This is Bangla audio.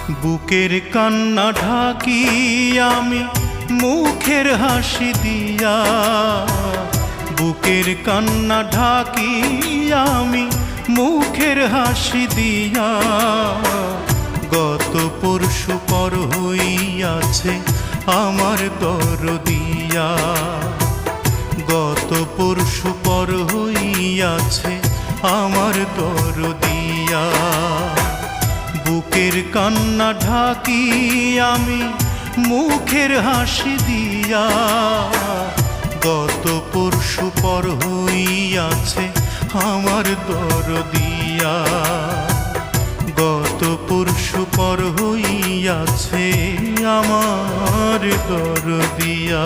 বুকের কান্না ঢাকি আমি মুখের হাসি দিয়া, বুকের কান্না ঢাকি আমি মুখের হাসি দিয়া। গত পরশু পর হইয়াছে আমার দরদিয়া, গত পরশু পর হইয়াছে আমার দরদিয়া। বুকের কান্না ঢাকি আমি মুখের হাসি দিয়া, গত পরশু পর হইয়াছে আমার দরদিয়া, গত পরশু পর হইয়াছে আমার দরদিয়া।